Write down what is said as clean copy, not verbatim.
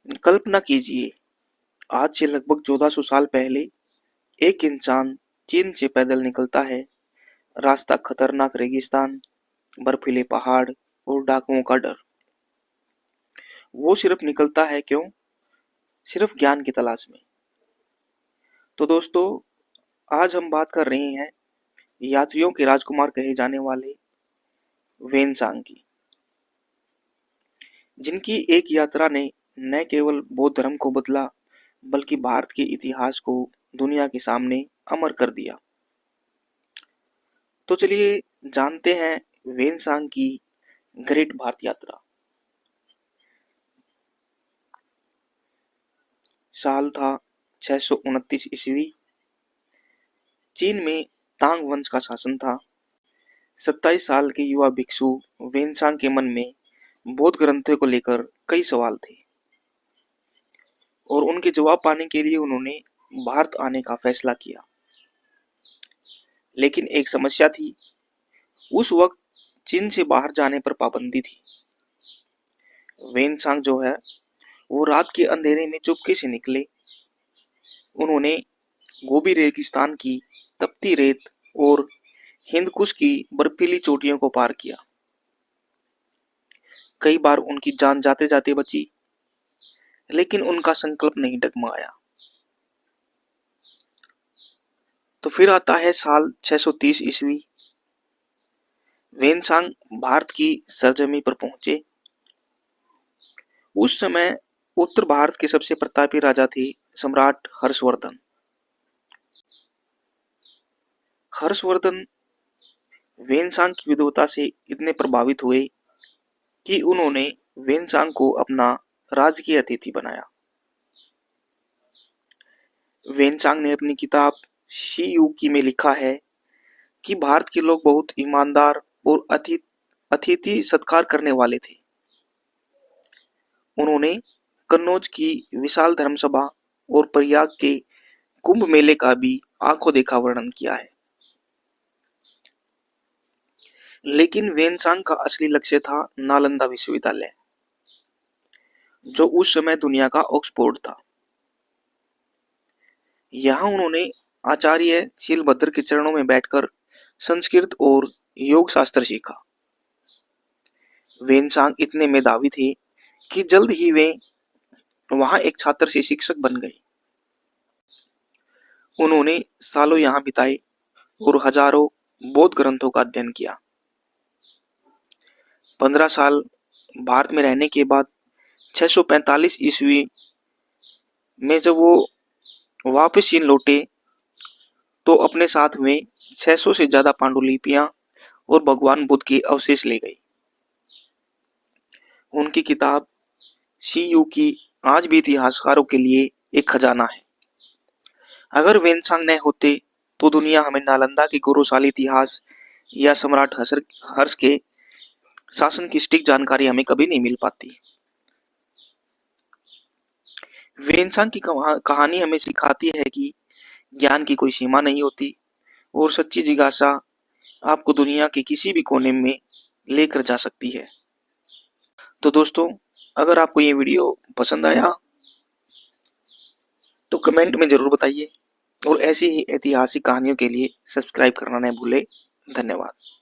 कल्पना कीजिए, आज से लगभग 1400 साल पहले एक इंसान चीन से पैदल निकलता है। रास्ता खतरनाक रेगिस्तान, बर्फीले पहाड़ और डाकुओं का डर। वो सिर्फ निकलता है क्यों? सिर्फ ज्ञान की तलाश में। तो दोस्तों, आज हम बात कर रहे हैं यात्रियों के राजकुमार कहे जाने वाले वेनसांग की, जिनकी एक यात्रा ने न केवल बौद्ध धर्म को बदला, बल्कि भारत के इतिहास को दुनिया के सामने अमर कर दिया। तो चलिए जानते हैं वेनसांग की ग्रेट भारत यात्रा। साल था 629 ईस्वी। चीन में तांग वंश का शासन था। 27 साल के युवा भिक्षु वेनसांग के मन में बौद्ध ग्रंथों को लेकर कई सवाल थे और उनके जवाब पाने के लिए उन्होंने भारत आने का फैसला किया। लेकिन एक समस्या थी। उस वक्त चीन से बाहर जाने पर पाबंदी थी। वेनसांग जो है वो रात के अंधेरे में चुपके से निकले। उन्होंने गोबी रेगिस्तान की तपती रेत और हिंदकुश की बर्फीली चोटियों को पार किया। कई बार उनकी जान जाते जाते बची, लेकिन उनका संकल्प नहीं डगमगाया। तो फिर आता है साल 630 ईस्वी। वेनसांग भारत की सरजमी पर पहुंचे। उस समय उत्तर भारत के सबसे प्रतापी राजा थे सम्राट हर्षवर्धन। हर्षवर्धन वेनसांग की विद्वता से इतने प्रभावित हुए कि उन्होंने वेनसांग को अपना राजकीय अतिथि बनाया। वेनसांग ने अपनी किताब शी युकी में लिखा है कि भारत के लोग बहुत ईमानदार और अतिथि सत्कार करने वाले थे। उन्होंने कन्नौज की विशाल धर्मसभा और प्रयाग के कुंभ मेले का भी आंखों देखा वर्णन किया है। लेकिन वेनसांग का असली लक्ष्य था नालंदा विश्वविद्यालय, जो उस समय दुनिया का ऑक्सफोर्ड था। यहाँ उन्होंने आचार्य शीलभद्र के चरणों में बैठकर संस्कृत और योग शास्त्र सीखा। वेनसांग इतने मेधावी थे कि जल्द ही वे वहां एक छात्र से शिक्षक बन गए। उन्होंने सालों यहाँ बिताए और हजारों बौद्ध ग्रंथों का अध्ययन किया। 15 साल भारत में रहने के बाद 645 ईस्वी में जब वो वापस चीन लौटे, तो अपने साथ में 600 से ज्यादा पांडुलिपियां और भगवान बुद्ध के अवशेष ले गए। उनकी किताब शी युकी आज भी इतिहासकारों के लिए एक खजाना है। अगर वेनसांग न होते तो दुनिया हमें नालंदा के गौरवशाली इतिहास या सम्राट हर्ष के शासन की सटीक जानकारी हमें कभी नहीं मिल पाती। वेनसांग की कहानी हमें सिखाती है कि ज्ञान की कोई सीमा नहीं होती और सच्ची जिज्ञासा आपको दुनिया के किसी भी कोने में लेकर जा सकती है। तो दोस्तों, अगर आपको ये वीडियो पसंद आया तो कमेंट में जरूर बताइए और ऐसी ही ऐतिहासिक कहानियों के लिए सब्सक्राइब करना न भूलें। धन्यवाद।